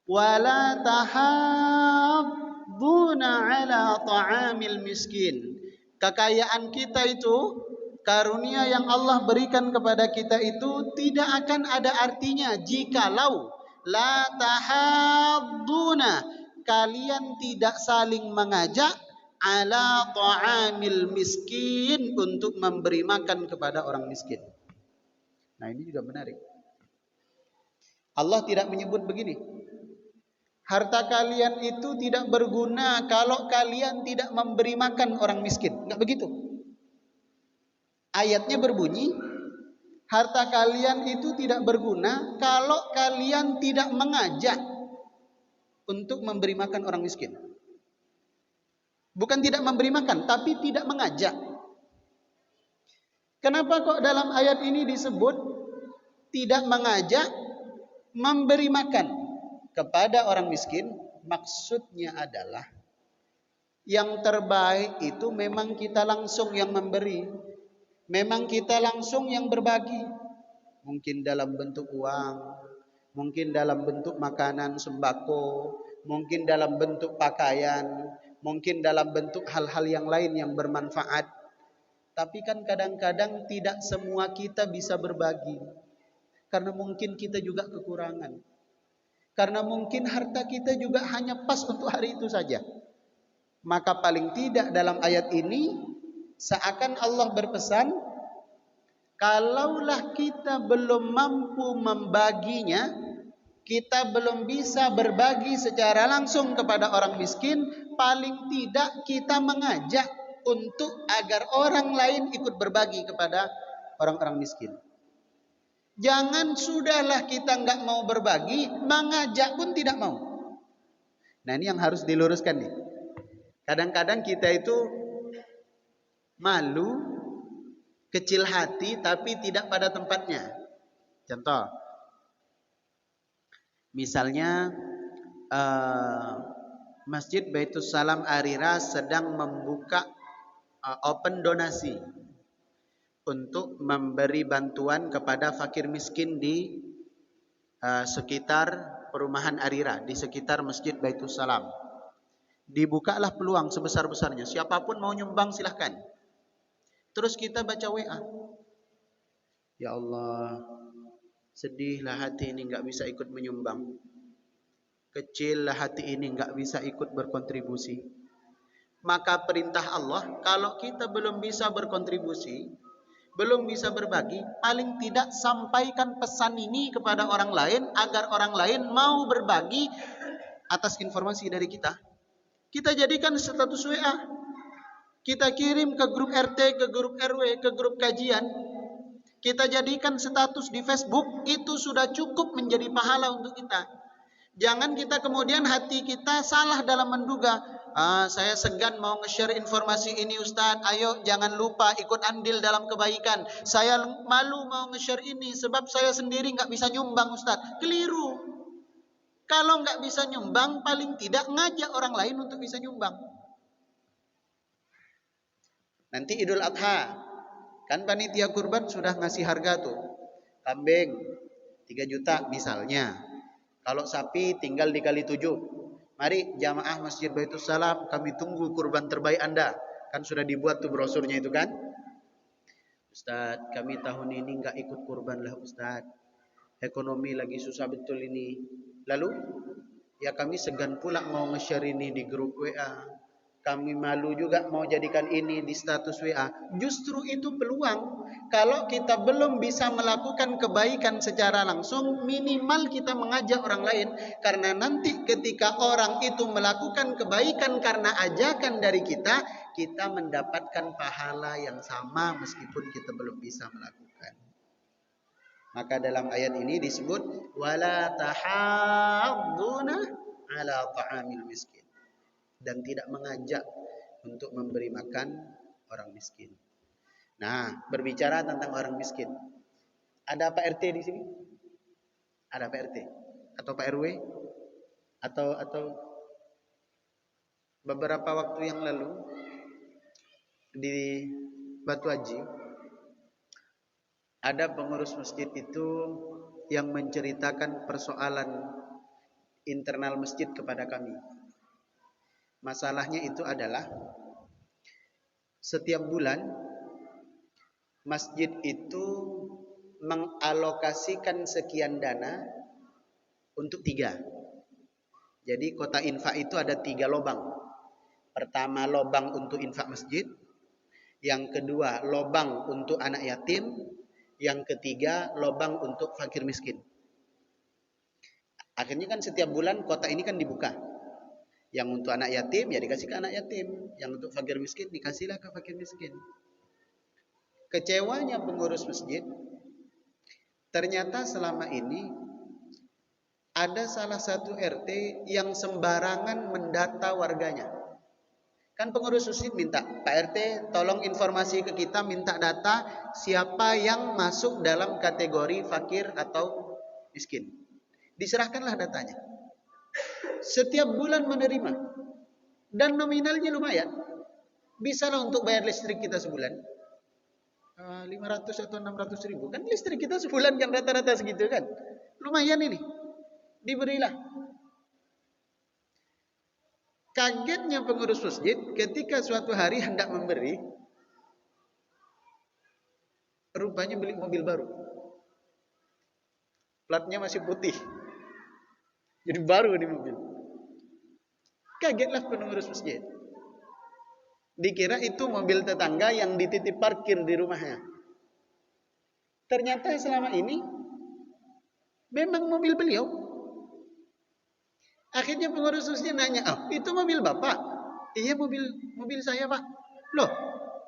wala tahadduna ala ta'amil miskin. Kekayaan kita itu, karunia yang Allah berikan kepada kita itu tidak akan ada artinya jikalau la tahadduna, kalian tidak saling mengajak ala ta'amil miskin, untuk memberi makan kepada orang miskin. Nah, ini juga menarik. Allah tidak menyebut begini, harta kalian itu tidak berguna kalau kalian tidak memberi makan orang miskin. Enggak begitu. Ayatnya berbunyi, harta kalian itu tidak berguna kalau kalian tidak mengajak untuk memberi makan orang miskin. Bukan tidak memberi makan, tapi tidak mengajak. Kenapa kok dalam ayat ini disebut tidak mengajak memberi makan kepada orang miskin? Maksudnya adalah yang terbaik itu memang kita langsung yang memberi, memang kita langsung yang berbagi. Mungkin dalam bentuk uang, mungkin dalam bentuk makanan sembako, mungkin dalam bentuk pakaian, mungkin dalam bentuk hal-hal yang lain yang bermanfaat. Tapi kan kadang-kadang tidak semua kita bisa berbagi, karena mungkin kita juga kekurangan, karena mungkin harta kita juga hanya pas untuk hari itu saja. Maka paling tidak dalam ayat ini seakan Allah berpesan, kalaulah kita belum mampu membaginya, kita belum bisa berbagi secara langsung kepada orang miskin, paling tidak kita mengajak untuk agar orang lain ikut berbagi kepada orang-orang miskin. Jangan sudahlah kita nggak mau berbagi, mengajak pun tidak mau. Nah, ini yang harus diluruskan nih. Kadang-kadang kita itu malu, kecil hati, tapi tidak pada tempatnya. Contoh, misalnya Masjid Baitus Salam Arira sedang membuka open donasi untuk memberi bantuan kepada fakir miskin di sekitar perumahan Arira, di sekitar Masjid Baitus Salam. Dibukalah peluang sebesar-besarnya, siapapun mau nyumbang silahkan. Terus kita baca WA, ya Allah, sedihlah hati ini nggak bisa ikut menyumbang, kecillah hati ini nggak bisa ikut berkontribusi. Maka perintah Allah, kalau kita belum bisa berkontribusi, belum bisa berbagi, paling tidak sampaikan pesan ini kepada orang lain agar orang lain mau berbagi atas informasi dari kita. Kita jadikan status WA, kita kirim ke grup RT, ke grup RW, ke grup kajian, kita jadikan status di Facebook, itu sudah cukup menjadi pahala untuk kita. Jangan kita kemudian hati kita salah dalam menduga, saya segan mau nge-share informasi ini Ustaz, ayo jangan lupa ikut andil dalam kebaikan. Saya malu mau nge-share ini sebab saya sendiri nggak bisa nyumbang Ustaz. Keliru. Kalau nggak bisa nyumbang, paling tidak ngajak orang lain untuk bisa nyumbang. Nanti Idul Adha, kan panitia kurban sudah ngasih harga tuh, kambing 3 juta misalnya. Kalau sapi tinggal dikali 7. Mari jamaah Masjid Baitus Salam, kami tunggu kurban terbaik Anda. Kan sudah dibuat tuh brosurnya itu kan. Ustaz, kami tahun ini nggak ikut kurban lah Ustaz. Ekonomi lagi susah betul ini. Lalu, ya kami segan pula mau nge-share ini di grup WA. Kami malu juga mau jadikan ini di status WA. Justru itu peluang. Kalau kita belum bisa melakukan kebaikan secara langsung, minimal kita mengajak orang lain. Karena nanti ketika orang itu melakukan kebaikan karena ajakan dari kita, kita mendapatkan pahala yang sama meskipun kita belum bisa melakukan. Maka dalam ayat ini disebut wala tahadduna ala ta'amil miskin, dan tidak mengajak untuk memberi makan orang miskin. Nah, berbicara tentang orang miskin, ada Pak RT di sini? Ada Pak RT atau Pak RW atau beberapa waktu yang lalu di Batu Haji ada pengurus masjid itu yang menceritakan persoalan internal masjid kepada kami. Masalahnya itu adalah setiap bulan masjid itu mengalokasikan sekian dana untuk 3. Jadi kota infak itu ada 3 lobang. Pertama, lobang untuk infak masjid. Yang kedua, lobang untuk anak yatim. Yang ketiga, lobang untuk fakir miskin. Akhirnya kan setiap bulan kota ini kan dibuka. Yang untuk anak yatim ya dikasih ke anak yatim. Yang untuk fakir miskin dikasihlah ke fakir miskin. Kecewanya pengurus masjid, ternyata selama ini ada salah satu RT yang sembarangan mendata warganya. Kan pengurus masjid minta, Pak RT tolong informasi ke kita, minta data siapa yang masuk dalam kategori fakir atau miskin. Diserahkanlah datanya. Setiap bulan menerima. Dan nominalnya lumayan. Bisalah untuk bayar listrik kita sebulan. 500 atau 600 ribu. Kan listrik kita sebulan kan rata-rata segitu kan. Lumayan ini. Diberilah. Kagetnya pengurus masjid ketika suatu hari hendak memberi, rupanya beli mobil baru. Platnya masih putih. Jadi baru di mobil. Kagetlah pengurus masjid. Dikira itu mobil tetangga yang dititip parkir di rumahnya. Ternyata selama ini memang mobil beliau. Akhirnya pengurus masjid nanya, itu mobil bapak? Iya mobil saya pak. Loh,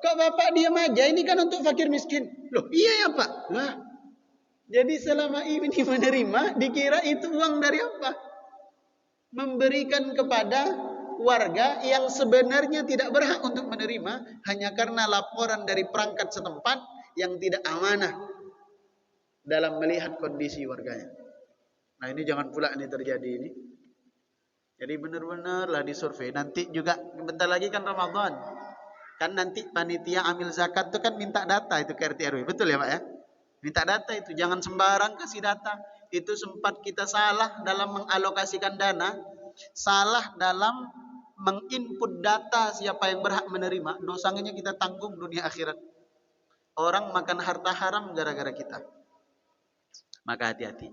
kok bapak diam aja? Ini kan untuk fakir miskin. Loh, iya ya pak. Lah, jadi selama ini menerima dikira itu uang dari apa? Memberikan kepada warga yang sebenarnya tidak berhak untuk menerima hanya karena laporan dari perangkat setempat yang tidak amanah dalam melihat kondisi warganya. Nah ini jangan pula ini terjadi ini. Jadi benar-benar lah disurvei. Nanti juga bentar lagi kan Ramadan. Kan nanti panitia amil zakat itu kan minta data itu ke RT RW. Betul ya Pak ya? Minta data itu. Jangan sembarang kasih data. Itu sempat kita salah dalam mengalokasikan dana. Salah dalam menginput data siapa yang berhak menerima. Dosanya kita tanggung dunia akhirat. Orang makan harta haram gara-gara kita. Maka hati-hati.